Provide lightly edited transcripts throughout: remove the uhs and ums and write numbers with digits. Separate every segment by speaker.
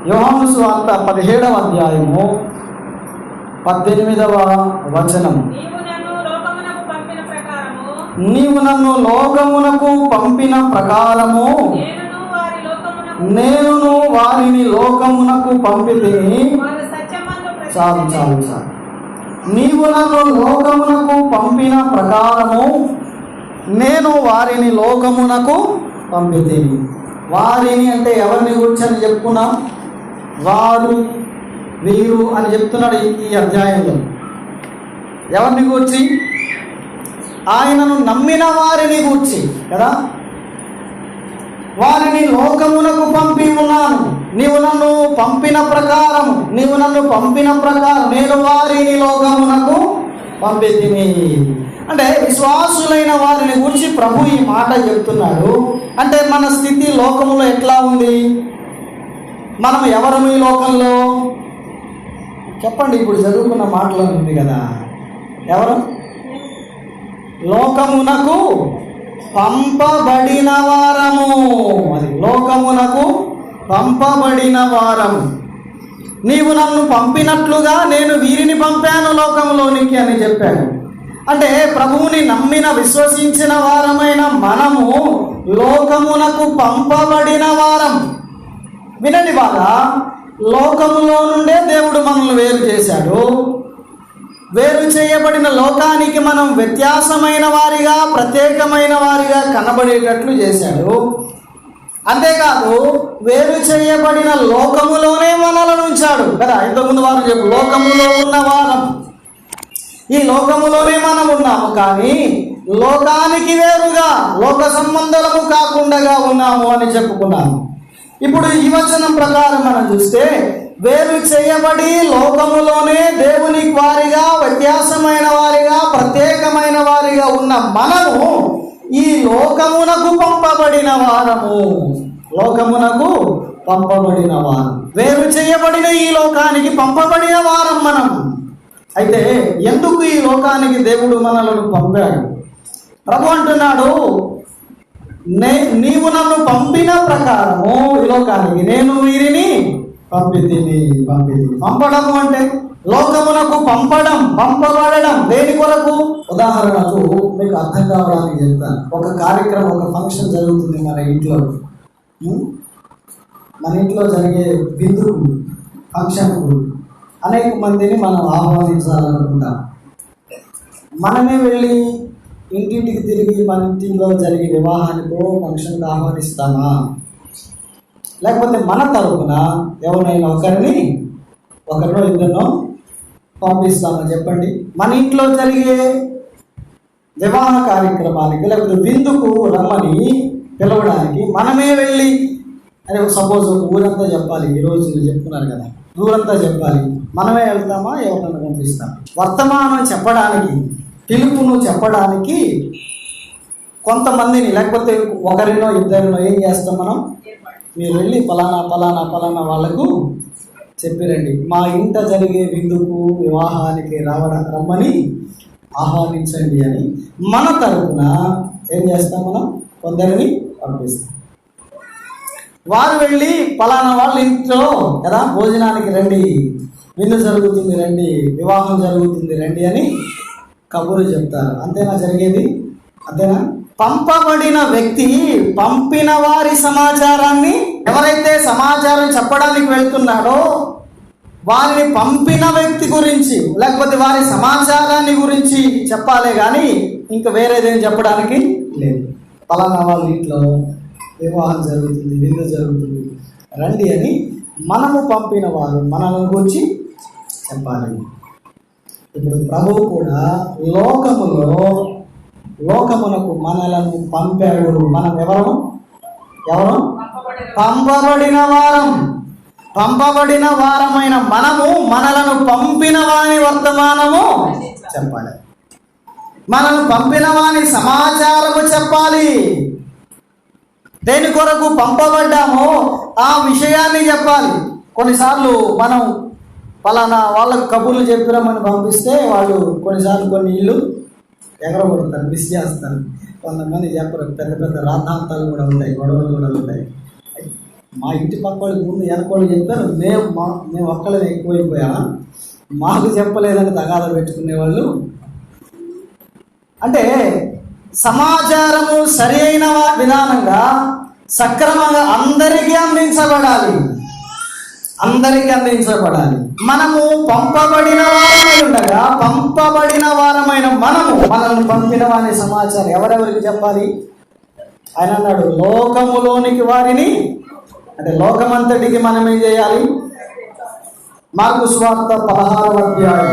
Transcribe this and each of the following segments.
Speaker 1: యోహాను సువార్త 17వ అధ్యాయము 18వ వచనం. నీవు నన్ను లోకమునకు పంపిన ప్రకారము నేనును వారిని లోకమునకు పంపితిని. చాలు చాలు చాలు. నీవు నన్ను లోకమునకు పంపిన ప్రకారము నేను వారిని లోకమునకు పంపితిని. వారిని అంటే ఎవరిని గురించి అని చెప్పుకున్నాం? వారు, వీరు అని చెప్తున్నాడు ఈ అధ్యాయంలో. ఎవరిని గూర్చి? ఆయనను నమ్మిన వారిని గూర్చి కదా. వారిని లోకమునకు పంపి ఉన్నాను. నీవు నన్ను పంపిన ప్రకారం నేను వారిని లోకమునకు పంపితిని. అంటే విశ్వాసులైన వారిని గురించి ప్రభు ఈ మాట చెప్తున్నాడు. అంటే మన స్థితి లోకములో ఎట్లా ఉంది? మనం ఎవరము ఈ లోకంలో? చెప్పండి. ఇప్పుడు చదువుకున్న మాటలో ఉంది కదా, ఎవరు? లోకమునకు పంపబడిన వారము. అది లోకమునకు పంపబడిన వారము. నీవు నన్ను పంపినట్లుగా నేను వీరిని పంపాను లోకంలోనికి అని చెప్పాను. అంటే ప్రభువుని నమ్మిన విశ్వసించిన వారమైన మనము లోకమునకు పంపబడిన వారం. వినండి బాగా, లోకములో నుండే దేవుడు మనల్ని వేరు చేశాడు. వేరు చేయబడిన లోకానికి మనం వ్యత్యాసమైన వారిగా, ప్రత్యేకమైన వారిగా కనబడేటట్లు చేశాడు. అంతేకాదు, వేరు చేయబడిన లోకములోనే మనలను ఉంచాడు కదా. ఇంతకుముందు వారు చెప్పు, లోకములో ఉన్న వారం. ఈ లోకములోనే మనం ఉన్నాము, కానీ లోకానికి వేరుగా, లోక సంబంధము కాకుండా ఉన్నాము అని చెప్పుకున్నాము. ఇప్పుడు ఈ వచనం ప్రకారం మనం చూస్తే, వేరు చేయబడి లోకములోనే దేవునికి వారిగా, వ్యత్యాసమైన వారిగా, ప్రత్యేకమైన వారిగా ఉన్న మనము ఈ లోకమునకు పంపబడిన వారము. లోకమునకు పంపబడిన వారం, వేరు చేయబడిన ఈ లోకానికి పంపబడిన వారం మనం. అయితే ఎందుకు ఈ లోకానికి దేవుడు మనలను పంపాడు? ప్రభు అంటున్నాడు, నీవు నన్ను పంపిన ప్రకారము ఈ లోకానికి నేను వీరిని పంపితిని. పంపడము అంటే లోకమునకు పంపబడడం. దేని కొరకు? ఉదాహరణకు మీకు అర్థం కావడానికి చెప్తాను. ఒక కార్యక్రమం, ఒక ఫంక్షన్ జరుగుతుంది మన ఇంట్లో. మన ఇంట్లో జరిగే విందుకు, ఫంక్షన్కు అనేక మందిని మనం ఆహ్వానించాలనుకుంటాం. మనమే వెళ్ళి ఇంటింటికి తిరిగి మన ఇంటిలో జరిగే వివాహానికో ఫంక్షన్కి ఆహ్వానిస్తామా? లేకపోతే మన తరపున ఎవరైనా ఒకరినో ఇద్దరినో పంపిస్తామా? చెప్పండి. మన ఇంట్లో జరిగే వివాహ కార్యక్రమానికి లేకపోతే విందుకు రమ్మని పిలవడానికి మనమే వెళ్ళి, అదే సపోజ్ ఊరంతా చెప్పాలి, ఈరోజు చెప్తున్నారు కదా, ఊరంతా చెప్పాలి, మనమే వెళ్తామా? ఎవరైనా పంపిస్తాం? వర్తమానం చెప్పడానికి, పిలుపును చెప్పడానికి కొంతమందిని, లేకపోతే ఒకరినో ఇద్దరినో ఏం చేస్తాం మనం? మీరు వెళ్ళి పలానా వాళ్లకు చెప్పిరండి, మా ఇంట జరిగే విందుకు, వివాహానికి రమ్మని ఆహ్వానించండి అని మన తరపున ఏం చేస్తాం? మనం కొందరిని పంపిస్తాం. వారు వెళ్ళి పలానా వాళ్ళ ఇంట్లో కదా భోజనానికి రండి, విందు జరుగుతుంది రండి, వివాహం జరుగుతుంది రండి అని కబురు చెప్తారు. అంతేనా జరిగేది? అంతేనా? పంపబడిన వ్యక్తి పంపిన వారి సమాచారాన్ని, ఎవరైతే సమాచారం చెప్పడానికి వెళ్తున్నాడో వారిని పంపిన వ్యక్తి గురించి లేకపోతే వారి సమాచారాన్ని గురించి చెప్పాలే కానీ ఇంకా వేరేదేం చెప్పడానికి లేదు. పలానా వాళ్ళ ఇంట్లో వివాహం జరుగుతుంది, విందు జరుగుతుంది రండి అని మనము పంపిన వారు మనల్ని గురించి చెప్పాలి. ఇప్పుడు ప్రభువు కూడా లోకమునకు మనలను పంపాడు. మనం ఎవరు? పంపబడిన వారమైన మనము మనలను పంపిన వాని వర్తమానము చెప్పాలి. మనల్ని పంపిన వాని సమాచారము చెప్పాలి. దేని కొరకు పంపబడ్డామో ఆ విషయాన్ని చెప్పాలి. కొన్నిసార్లు మనం పలానా వాళ్ళకు కబుర్లు చెప్పిరమని పంపిస్తే వాళ్ళు కొన్నిసార్లు కొన్ని ఇల్లు ఎగరగొడతారు, మిస్ చేస్తారు. కొంతమంది చెప్పరు. పెద్ద రాద్ధాంతాలు కూడా ఉంటాయి, గొడవలు కూడా ఉంటాయి. మా ఇంటి పక్క వాళ్ళకి ముందు వెనకోళ్ళు చెప్పారు, మేము ఒక్కళ్ళని ఎక్కువైపోయా, మాకు చెప్పలేదని తగాద పెట్టుకునేవాళ్ళు. అంటే సమాచారము సరి అయిన విధానంగా సక్రమంగా అందరికీ అందించబడాలి. మనము పంపబడిన వారమై ఉండగా, పంపబడిన వారమైన మనల్ని పంపిన వారి సమాచారం ఎవరెవరికి చెప్పాలి? ఆయన అన్నాడు, లోకములోనికి వారిని, అంటే లోకమంతటికి మనం ఏం చేయాలి? మార్కు సువార్త 16వ అధ్యాయం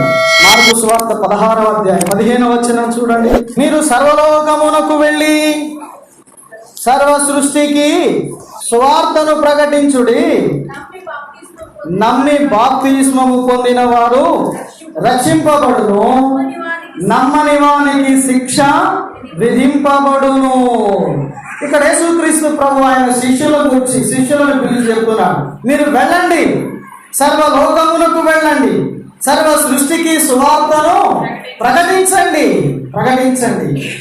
Speaker 1: 15వ వచనం చూడండి. మీరు సర్వలోకమునకు వెళ్ళి సర్వ సృష్టికి సువార్తను ప్రకటించుడి. నమ్మి బాప్తిస్మము పొందిన వాడు రక్షింపబడును, నమ్మని వానికి శిక్ష విధింపబడును. ఇక్కడ యేసుక్రీస్తు ప్రభు ఆయన శిష్యులను పిలిచి చెప్తున్నాడు, మీరు వెళ్ళండి, సర్వలోకమునకు వెళ్ళండి, సర్వ సృష్టికి సువార్తను ప్రకటించండి.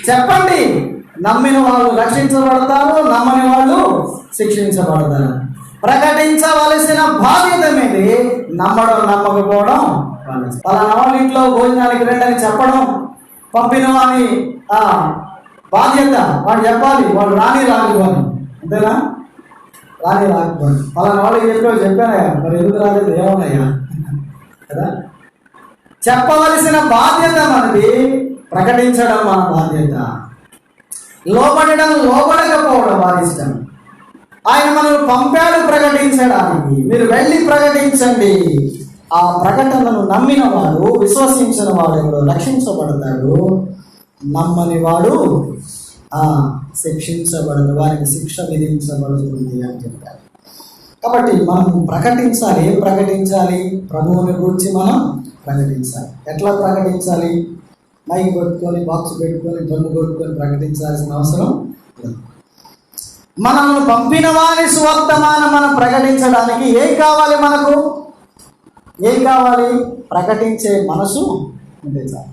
Speaker 1: చెప్పండి, నమ్మిన వాళ్ళు రక్షించబడతారు, నమ్మని వాళ్ళు శిక్షించబడతారు. ప్రకటించవలసిన బాధ్యత మీది, నమ్మకపోవడం. పలానా వాళ్ళ ఇంట్లో భోజనానికి రండి చెప్పడం పంపిన వాని బాధ్యత. వాడు చెప్పాలి, వాడు రాకపోని, అంతేనా? రాకపోని పలానా వాళ్ళకి చెప్పానయ్యా, మరి ఎందుకు రాలేదు, ఏమన్నాయా కదా. చెప్పవలసిన బాధ్యత మనది, ప్రకటించడం మన బాధ్యత. లోబడకపోవడం వారి ఇష్టం. ఆయన మనల్ని పంపాడు ప్రకటించడానికి. మీరు వెళ్ళి ప్రకటించండి. ఆ ప్రకటనను నమ్మిన వాడు, విశ్వసించిన వాడు ఎవడో రక్షించబడతాడు, నమ్మని వాడు శిక్షించబడదు, వారికి శిక్ష విధించబడుతుంది అని చెప్పారు. కాబట్టి మనం ప్రకటించాలి. ఏం ప్రకటించాలి? ప్రభువుని గురించి మనం ప్రకటించాలి. ఎట్లా ప్రకటించాలి? మైక్ కొట్టుకొని, బాక్స్ పెట్టుకొని, దొన్ను కొట్టుకొని ప్రకటించాల్సిన అవసరం లేదు. మనల్ని పంపిన వారి సువర్తమానం మనం ప్రకటించడానికి ఏం కావాలి? ఏం కావాలి? ప్రకటించే మనసు ఉంటే చాలు.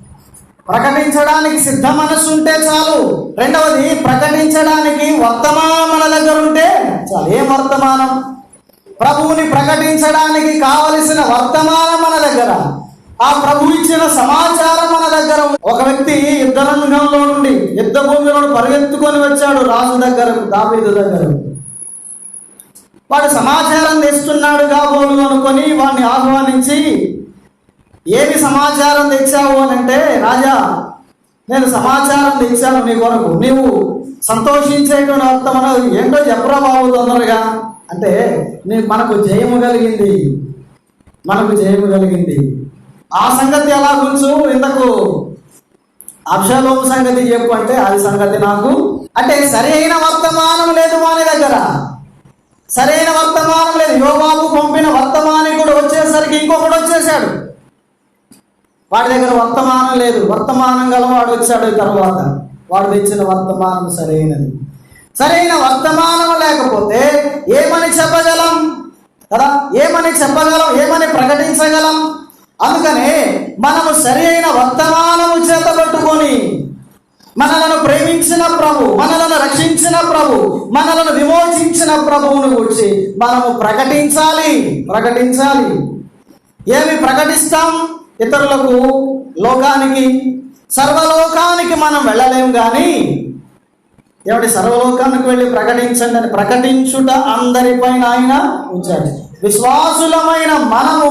Speaker 1: ప్రకటించడానికి సిద్ధ మనసు ఉంటే చాలు. రెండవది, ప్రకటించడానికి వర్తమానం మన దగ్గర ఉంటే చాలు. ఏం వర్తమానం? ప్రభువుని ప్రకటించడానికి కావలసిన వర్తమానం మన దగ్గర, ఆ ప్రభు ఇచ్చిన సమాచారం మన దగ్గర. ఒక వ్యక్తి యుద్ధరంగంలో నుండి, యుద్ధ భూమిలో పరిగెత్తుకొని వచ్చాడు రాజు దగ్గరకు, దావీదు దగ్గరకు. వాడు సమాచారం తెస్తున్నాడు కాబోలు అనుకొని వాడిని ఆహ్వానించి, ఏమి సమాచారం తెచ్చావు అని అంటే, రాజా నేను సమాచారం తెచ్చాను నీ కొరకు, నీవు సంతోషించేటువంటి వర్తమానం ఏంటో చెప్పరా బాబు తొందరగా అంటే, మనకు జయము కలిగింది. ఆ సంగతి ఎలా గుంచు, ఇంతకు అబ్షాలోము సంగతి చెప్పు అంటే, అది సంగతి నాకు అంటే సరి అయిన వర్తమానం లేదు వాని దగ్గర. సరైన వర్తమానం లేదు. యోవాబు పంపిన వర్తమానికుడు వచ్చేసరికి ఇంకొకడు వచ్చేసాడు. వాడి దగ్గర వర్తమానం లేదు. వర్తమానం గలవాడు వచ్చాడు తర్వాత. వాడు తెచ్చిన వర్తమానం సరైనది. సరైన వర్తమానం లేకపోతే ఏమని చెప్పగలం కదా? ఏమని ప్రకటించగలం? అందుకనే మనము సరి అయిన వర్తమానము చేతబట్టుకొని, మనలను ప్రేమించిన ప్రభు, మనలను రక్షించిన ప్రభు, మనలను విమోచించిన ప్రభువును గురించి మనము ప్రకటించాలి. ఏమి ప్రకటిస్తాం? ఇతరులకు, లోకానికి, సర్వలోకానికి మనం వెళ్ళలేం. కానీ ఏమిటి, సర్వలోకానికి వెళ్ళి ప్రకటించండి అని ప్రకటించుట అందరిపైన ఆయన ఉంచాడు. విశ్వాసులమైన మనము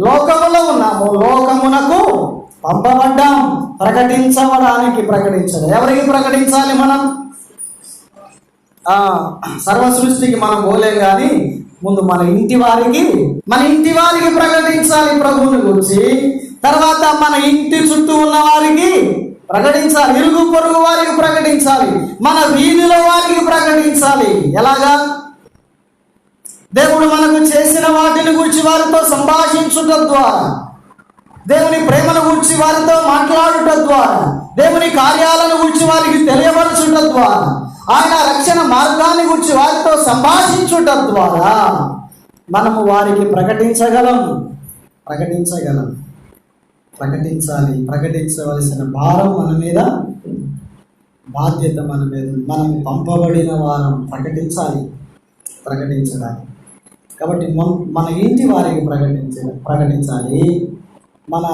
Speaker 1: లోకములో ఉన్నాము, లోకమునకు పంపబడ్డాం ప్రకటించడానికి. ప్రకటించాలి. ఎవరికి ప్రకటించాలి? మనం సర్వ సృష్టికి మనం పోలేం, కానీ ముందు మన ఇంటి వారికి ప్రకటించాలి ప్రభువుని గురించి. తర్వాత మన ఇంటి చుట్టూ ఉన్న వారికి ప్రకటించాలి, ఇరుగు పొరుగు వారికి ప్రకటించాలి, మన వీధిలో వారికి ప్రకటించాలి. ఎలాగా? దేవుడు మనకు చేసిన వాటిని గురించి వారితో సంభాషించుట ద్వారా, దేవుని ప్రేమను గురించి వారితో మాట్లాడుట ద్వారా, దేవుని కార్యాలను గురించి వారికి తెలియపరచుట ద్వారా, ఆయన రక్షణ మార్గాన్ని గురించి వారితో సంభాషించుట ద్వారా మనము వారికి ప్రకటించగలం. ప్రకటించాలి. ప్రకటించవలసిన భారం మన మీద, బాధ్యత మన మీద. మనం పంపబడిన వారం ప్రకటించడానికి. కాబట్టి మన ఇంటి వారికి ప్రకటించాలి, మన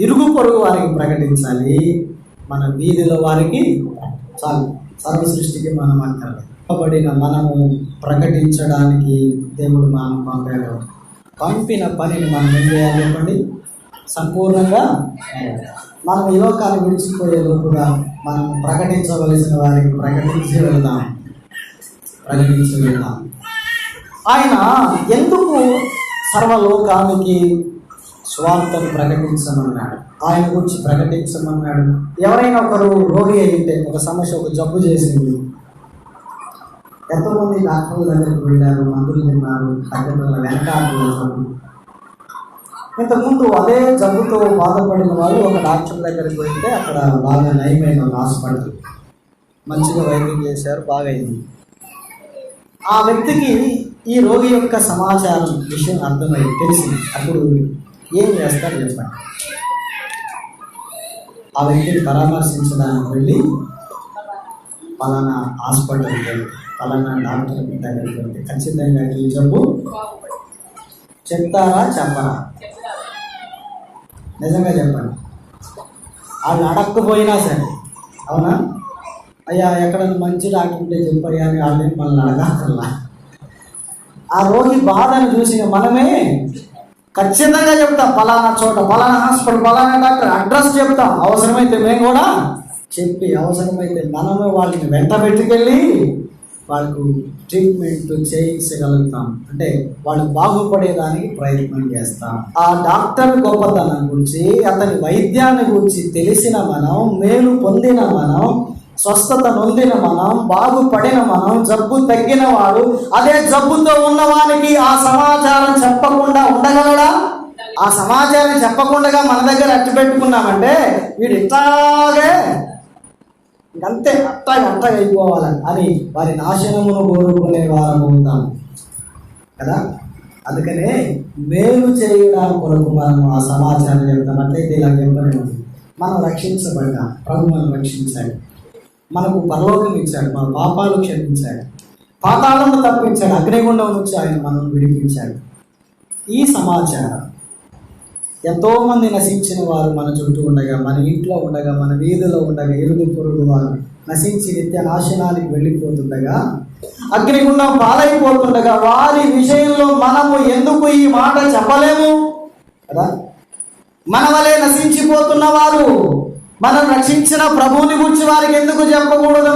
Speaker 1: ఇరుగు పొరుగు వారికి ప్రకటించాలి, మన వీధిలో వారికి చాలు, సర్వ సృష్టికి మనం అక్కర్లేదు. మనము ప్రకటించడానికి దేవుడు మనం పంపాడు. పంపిన పనిని మనం ఏం చేయాలి చెప్పండి? సంపూర్ణంగా మనం ఈ లోకాన్ని విడిచిపోయే లోపుగా మనం ప్రకటించవలసిన వారికి ప్రకటించి వెళ్దాం. ఆయన ఎందుకు సర్వలోకానికి స్వార్థను ప్రకటించమన్నాడు? ఆయన గురించి ప్రకటించమన్నాడు. ఎవరైనా ఒకరు రోగి అయితే, ఒక సమస్య, ఒక జబ్బు చేసింది, ఎంతోమంది డాక్టర్ల దగ్గరికి వెళ్ళారు, మందులు తిన్నారు, తగ్గల వెనకాడుతున్నారు. ఇంతకుముందు అదే జబ్బుతో బాధపడిన వాళ్ళు ఒక డాక్టర్ దగ్గరికి వెళ్తే అక్కడ బాగా నయమైన హాస్పిటల్ మంచిగా వైద్యం చేశారు, బాగైంది. ఆ వ్యక్తికి ఈ రోగి యొక్క సమాచారం విషయం అర్థమై తెలిసింది. అప్పుడు ఏం చేస్తారు చెప్పండి? ఆ వ్యక్తిని పరామర్శించడానికి వెళ్ళి పలానా హాస్పిటల్కి వెళ్ళి పలానా డాక్టర్ దగ్గరికి వెళ్తే ఖచ్చితంగా ఈ జబ్బు చెప్తారా చెప్పరా? నిజంగా చెప్పండి. వాళ్ళు అడగకపోయినా సరే, అవునా? అయ్యా ఎక్కడైనా మంచి డాక్టర్ ఉంటే చెప్పయ్యా అని వాళ్ళని మనల్ని అడగక్కర్లా. ఆ రోగి బాధను చూసి మనమే ఖచ్చితంగా చెప్తాం, పలానా చోట, పలానా హాస్పిటల్, పలానా డాక్టర్ అడ్రస్ చెప్తాం. అవసరమైతే మేము కూడా చెప్పి, అవసరమైతే మనమే వాళ్ళని వెంట పెట్టుకెళ్ళి వాళ్ళకు ట్రీట్మెంట్ చేయించగలుగుతాం. అంటే వాళ్ళు బాగుపడేదానికి ప్రయత్నం చేస్తాం. ఆ డాక్టర్ గొప్పతనం గురించి, అతని వైద్యాన్ని గురించి తెలిసిన మనం, మేలు పొందిన మనం, స్వస్థత నొందిన మనం, బాగుపడిన మనం, జబ్బు తగ్గిన వాడు అదే జబ్బుతో ఉన్నవానికి ఆ సమాచారం చెప్పకుండా ఉండగలడా? ఆ సమాచారం చెప్పకుండా మన దగ్గర అట్టు పెట్టుకున్నామంటే వీడు ఇట్లాగే అంతే అట్టగా అయిపోవాలని అని వారి నాశనమును కోరుకునే వారు ఉంటాం కదా. అందుకనే మేలు చేయడం కొరకు మనం ఆ సమాచారం చెప్తాం. అట్లయితే ఇలా చెప్పలేము. మనం రక్షించబడ్డాం, ప్రభు మనం రక్షించాడు, మనకు పరలోకం ఇచ్చాడు, మన పాపాలు క్షమించాడు, పాతాళము తప్పించాడు, అగ్నిగుండం నుంచి ఆయన మనం విడిపించాడు. ఈ సమాచారం ఎంతోమంది నశించిన వారు మన చుట్టూ ఉండగా, మన ఇంట్లో ఉండగా, మన వీధిలో ఉండగా, ఇరుగు పొరుగు వారు నశించి నిత్య నాశనానికి వెళ్ళిపోతుండగా, అగ్నిగుండం పాలైపోతుండగా వారి విషయంలో మనము ఎందుకు ఈ మాట చెప్పలేము కదా? మన వలె నశించిపోతున్న వారు, మనం రక్షించిన ప్రభువుని గురించి వారికి ఎందుకు చెప్పకూడదు?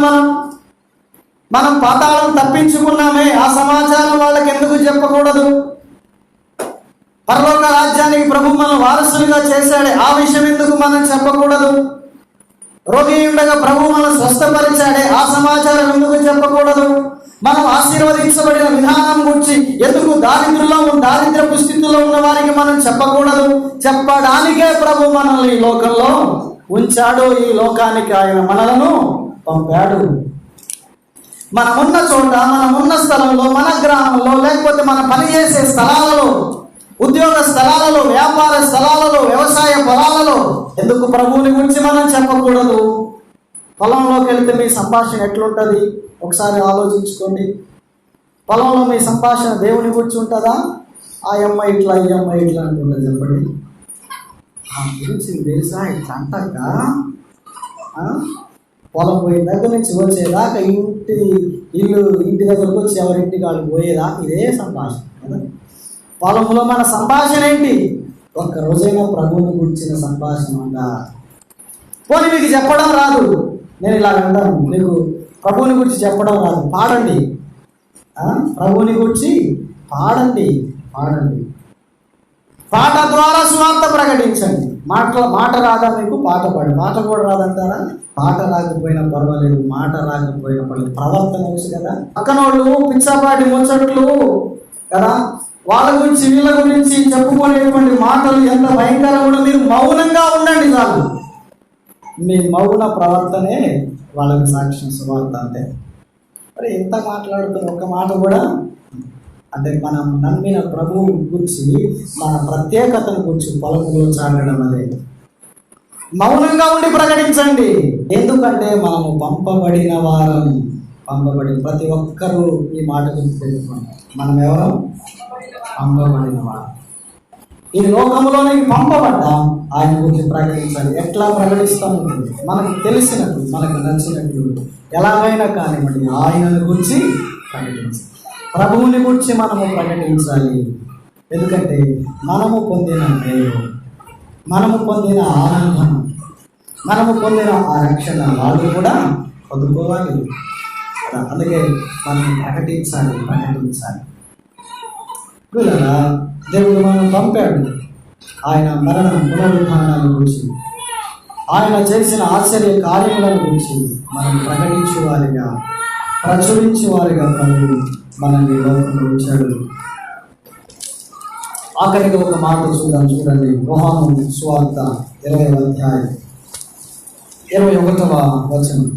Speaker 1: మనం పాతాళం తప్పించుకున్నామే, ఆ సమాచారం వాళ్ళకి ఎందుకు చెప్పకూడదు? పరలోక రాజ్యానికి ప్రభు మనం వారసులుగా చేశాడే, ఆ విషయం ఎందుకు మనం చెప్పకూడదు? రోగి ఉండగా ప్రభు మనం స్వస్థపరిచాడే, ఆ సమాచారం ఎందుకు చెప్పకూడదు? మనం ఆశీర్వదించబడిన విధానం గురించి ఎందుకు దారిద్ర్యపు స్థితిలో ఉన్న వారికి మనం చెప్పకూడదు? చెప్పడానికే ప్రభు మనల్ని ఈ లోకంలో ఉంచాడు. ఈ లోకానికి ఆయన మనలను పంపాడు. మనమున్న చోట, మనమున్న స్థలంలో, మన గ్రామంలో, లేకపోతే మన పనిచేసే స్థలాలలో, ఉద్యోగ స్థలాలలో, వ్యాపార స్థలాలలో, వ్యవసాయ పొలాలలో ఎందుకు ప్రభువుని గురించి మనం చెప్పకూడదు? పొలంలోకి వెళ్తే మీ సంభాషణ ఎట్లుంటుంది ఒకసారి ఆలోచించుకోండి. పొలంలో మీ సంభాషణ దేవుని గురించి ఉంటుందా? ఆ అమ్మాయి ఇట్లా, ఈ అమ్మాయి ఇట్లా అంటుంటుంది చెప్పండి. ఆ గురించి తెలుసా ఇట్లా అంటాక పొలం పోయిన దగ్గర నుంచి వచ్చేదాకా ఇంటి దగ్గరకు వచ్చి ఎవరింటికి వాళ్ళు పోయేదాకా ఇదే సంభాషణ కదా. పొలంలో మన సంభాషణ ఏంటి? ఒక్క రోజైనా ప్రభువుని గురించిన సంభాషణ ఉందా? పోనీ మీకు చెప్పడం రాదు, నేను ఇలా అంటాను, మీకు ప్రభువుని గురించి చెప్పడం రాదు, పాడండి. ప్రభువుని గురించి పాడండి. పాట ద్వారా సువార్త ప్రకటించండి. మాట రాదా మీకు? పాట పాడు. మాట కూడా రాదంటారా? పాట రాకపోయినా పర్వాలేదు, మాట రాకపోయినా పర్వాలేదు, ప్రవర్తన వచ్చు కదా. పక్కనోళ్ళు పిచ్చాపాటి ముచ్చట్లు కదా, వాళ్ళ గురించి వీళ్ళ గురించి చెప్పుకునేటువంటి మాటలు ఎంత భయంకరంగా కూడా మీరు మౌనంగా ఉండండి చాలు. మీ మౌన ప్రవర్తనే వాళ్ళకి సాక్ష్యం, సువార్త. అంతే. మరి ఎంత మాట్లాడుతున్న ఒక్క మాట కూడా అంటే మనం నమ్మిన ప్రభువు గురించి, మన ప్రత్యేకతను గురించి పొలంలో చాటడం అదే. మౌనంగా ఉండి ప్రకటించండి. ఎందుకంటే మనము పంపబడిన వారం. ప్రతి ఒక్కరూ ఈ మాట గురించి తెలుసుకోండి. మనం ఎవరు? పంపబడిన వారు. ఈ లోకంలోనికి పంపబడ్డాం, ఆయన గురించి ప్రకటించాలి. ఎట్లా ప్రకటిస్తాము? మనకు తెలిసినట్టు, మనకు నచ్చినట్టు, ఎలాగైనా కానివ్వండి ఆయనను గురించి ప్రకటించాలి. ప్రభువుని గురించి మనము ప్రకటించాలి. ఎందుకంటే మనము పొందిన మేలు, మనము పొందిన ఆనందం, మనము పొందిన ఆ రక్షణ వాళ్ళు కూడా పొందుకోవాలి. అందుకే మనం ప్రకటించాలి. పిల్లలా, దేవుడు మనం పంపాడు. ఆయన మరణం పునరుద్ధానాల గురించి, ఆయన చేసిన ఆశ్చర్య కార్యములను గురించి మనం ప్రకటించేవారిగా, ప్రచురించేవారిగా ప్రభు మనల్ని లోకంలో ఉంచాడు. ఆఖరికి ఒక మాట చూడండి. యోహాను సువార్త 20వ అధ్యాయం 21వ వచనం.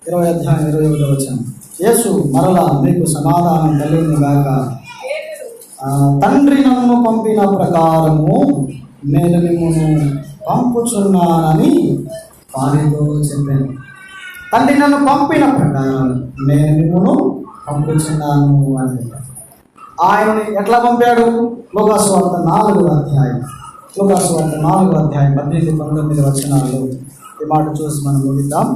Speaker 1: 20వ అధ్యాయం 21వ వచనం. యేసు మరలా మీకు సమాధానం కలిగిన గాక, తండ్రి నన్ను పంపిన ప్రకారము నేను మిమ్మల్ని పంపుచున్నానని వారితో చెప్పాను. తండ్రి నన్ను పంపిన ప్రకారం నేను మిమ్మల్ని పంపుచున్నాను అని. ఆయనని ఎట్లా పంపాడు? లూకాసు వార్త 4వ అధ్యాయం 18-19 వచనాలు ఈ మాట చూసి మనం ముగిద్దాం.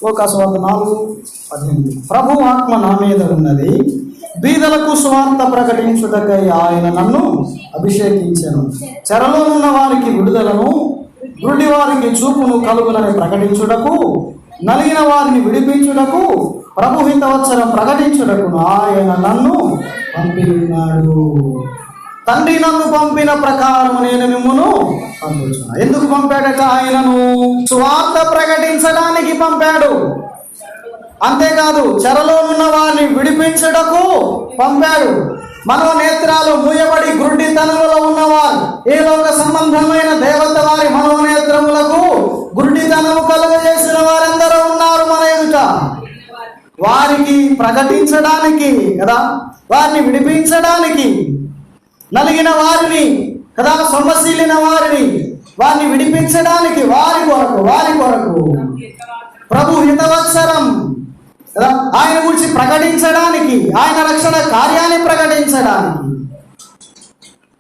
Speaker 1: లూకాసు వార్త 4:18. ప్రభు ఆత్మ నా మీద ఉన్నది, బీదలకు సువార్త ప్రకటించుటకై ఆయన నన్ను అభిషేకించెను. చెరలో ఉన్న వారికి విడుదలను, గుడ్డి వారికి చూపును కలుగునని ప్రకటించుటకు, నలిగిన వారిని విడిపించుటకు, ప్రభు హితవత్సరం ప్రకటించుటకు ఆయన నన్ను పంపి ఉన్నాడు. తండ్రి నన్ను పంపిన ప్రకారం నేను మిమ్మును పంపుచున్నా. ఎందుకు పంపాడట? ఆయనను సువార్త ప్రకటించడానికి పంపాడు. అంతేకాదు, చెరలో ఉన్న వారిని విడిపించుటకు పంపాడు. మనోనేత్రాలు మూయబడి గుడ్డితనములో ఉన్నవారు, ఏ లోక సంబంధమైన దేవత వారి మనోనేత్రములకు గుడ్డితనము కలుగజేసిన వారందరూ ఉన్నారు మన ఎదుట. వారికి ప్రకటించడానికి కదా, వారిని విడిపించడానికి, నలిగిన వారిని కదా, సొమ్మశీలిన వారిని వారిని విడిపించడానికి, వారి కొరకు ప్రభు హితవత్సరం కదా, ఆయన గురించి ప్రకటించడానికి, ఆయన రక్షణ కార్యాన్ని ప్రకటించడానికి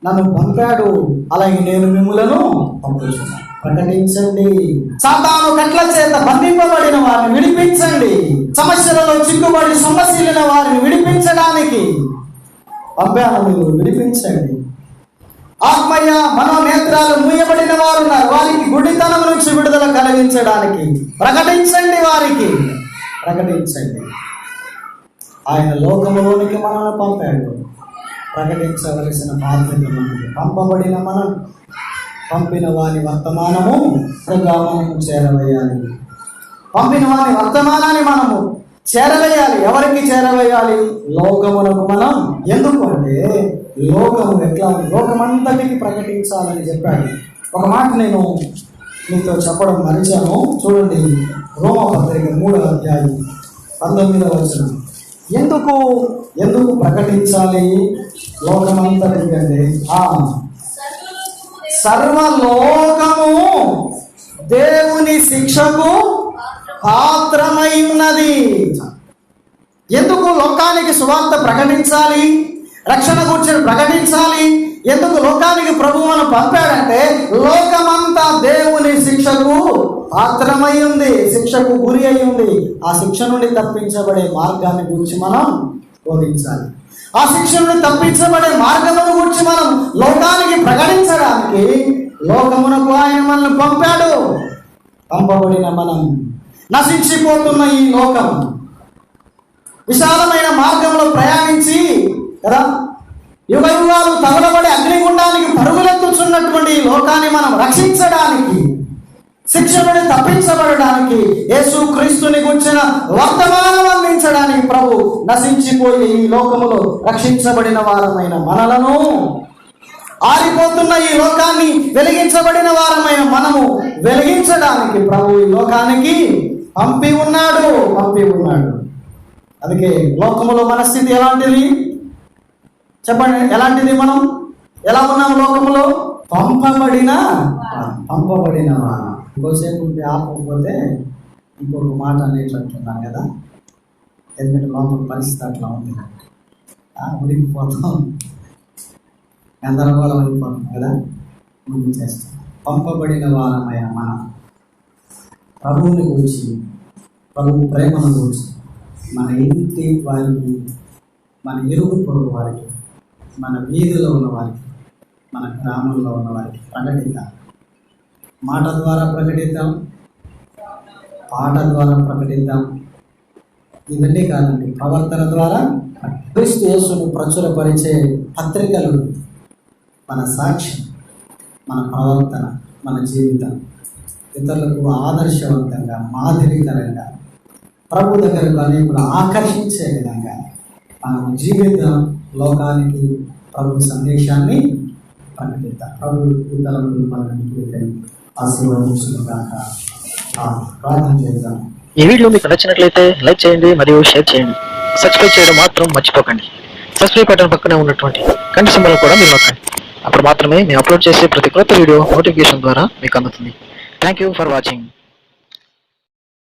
Speaker 1: నన్ను పంపాడు. అలాగే నేను మిమ్ములను పంపుచున్నాను. ప్రకటించండి. సాతాను కట్ల చేత బంధింపబడిన వారిని విడిపించండి. సమస్యలలో చిక్కుబడి సొమ్మశీలిన వారిని విడిపించడానికి పంపాను. మీరు విడిపించండి. ఆత్మయ్య మనోనేత్రాలు మూయబడిన వారు ఉన్నారు, వారికి గుడితనం నుంచి విడుదల కలిగించడానికి ప్రకటించండి. వారికి ప్రకటించండి. ఆయన లోకములోనికి మనల్ని పంపాడు. ప్రకటించవలసిన బాధ్యత మనకి. పంపబడిన మనం పంపిన వారి వర్తమానము మనము చేరవేయాలి. పంపిన వారి వర్తమానాన్ని మనము చేరవేయాలి. ఎవరికి చేరవేయాలి? లోకమునకు మనం. ఎందుకు అంటే లోకము ఎట్లా, లోకమంతటికి ప్రకటించాలని చెప్పాడు. ఒక మాట నేను మీతో చెప్పడం మరిచాను. చూడండి, రోమపత్రిక 3వ అధ్యాయం 19వ వచనం. ఎందుకు ప్రకటించాలి లోకమంతటికి అంటే, సర్వలోకము దేవుని శిక్షకు పాత్రమై ఉన్నది. ఎందుకు లోకానికి సువార్త ప్రకటించాలి, రక్షణ గురించి ప్రకటించాలి? ఎందుకు లోకానికి ప్రభువు మనం పంపాడంటే, లోకమంతా దేవుని శిక్షకు పాత్రమై ఉంది, శిక్షకు గురి అయి ఉంది. ఆ శిక్ష నుండి తప్పించబడే మార్గాన్ని గురించి మనం బోధించాలి. ఆ శిక్ష నుండి తప్పించబడే మార్గమును గురించి మనం లోకానికి ప్రకటించడానికి లోకమునకు ఆయన మనల్ని పంపాడు. పంపబడిన మనం నశించిపోతున్న ఈ లోకం విశాలమైన మార్గంలో ప్రయాణించి కదా, యుగ యుగాలు తగలబడి అగ్నిగుండానికి పరుగులెత్తుచున్నటువంటి ఈ లోకాన్ని మనం రక్షించడానికి, శిక్ష నుండి తప్పించబడడానికి, యేసు క్రీస్తుని గురించిన వర్తమానం అందించడానికి ప్రభు నశించిపోయే ఈ లోకములో రక్షించబడిన వారమైన మనలను, ఆరిపోతున్న ఈ లోకాన్ని వెలిగించబడిన వారమైన మనము వెలిగించడానికి ప్రభు ఈ లోకానికి పంపి ఉన్నాడు. అందుకే లోకములో మన స్థితి ఎలాంటిది చెప్పండి? ఎలాంటిది? మనం ఎలా ఉన్నాం లోకములో? పంపబడిన వారు. ఇంకోసేపు ఆపకపోతే ఇంకొక మాట అనేటట్టున్నాం కదా, ఎందుకంటే లోపల పరిస్థితి అట్లా ఉంది, ఉడికిపోతాం. గందరగోళం అయిపోతుంది కదా, ముగించేస్తాం. పంపబడిన వారమైన మనం ప్రభువుని గురించి, ప్రభు ప్రేమను గురించి మన ఇంటి వారికి, మన ఇరుగు పొరుగు వారికి, మన వీధిలో ఉన్న వారికి, మన గ్రామంలో ఉన్న వారికి ప్రకటిద్దాం. మాట ద్వారా ప్రకటిద్దాం, పాట ద్వారా ప్రకటిద్దాం. ఇవన్నీ కాదండి, ప్రవర్తన ద్వారా క్రీస్తు యేసును ప్రచురపరిచే పత్రికలు మన సాక్ష్యం, మన ప్రవర్తన, మన జీవితం ఇతరులకు ఆదర్శవంతంగా, మాదిరికరంగా, ప్రభు దగ్గరకు అనేకులు ఆకర్షించే విధంగా మనం జీవితం, లోకానికి ప్రభు సందేశాన్ని ప్రకటిద్దాం. ప్రభు ఇతరులు మనకి ఆశీర్వదించుగాక. ప్రార్థన చేద్దాం.
Speaker 2: ఈ వీడియో మీకు నచ్చినట్లయితే లైక్ చేయండి మరియు షేర్ చేయండి. సబ్స్క్రైబ్ చేయడం మాత్రం మర్చిపోకండి. సబ్స్క్రైబ్ బటన్ పక్కనే ఉన్నటువంటి గంట సింబల్ కూడా మీరు నొక్కండి. అప్పుడు మాత్రమే మేము అప్లోడ్ చేసే ప్రతి కొత్త వీడియో నోటిఫికేషన్ ద్వారా మీకు అందుతుంది. Thank you for watching.